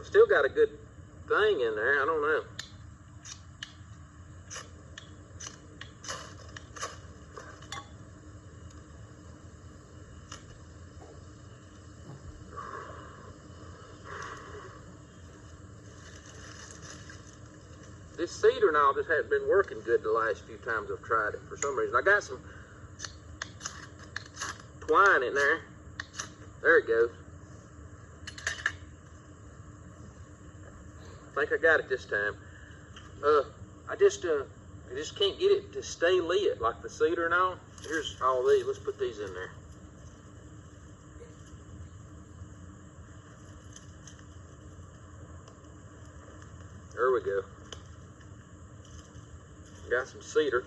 Still got a good thing in there. I don't know. This cedar knot just hasn't been working good the last few times I've tried it for some reason. I got some twine in there. There it goes. I think I got it this time. I just can't get it to stay lit like the cedar and all. Here's all these. Let's put these in there. There we go. Got some cedar.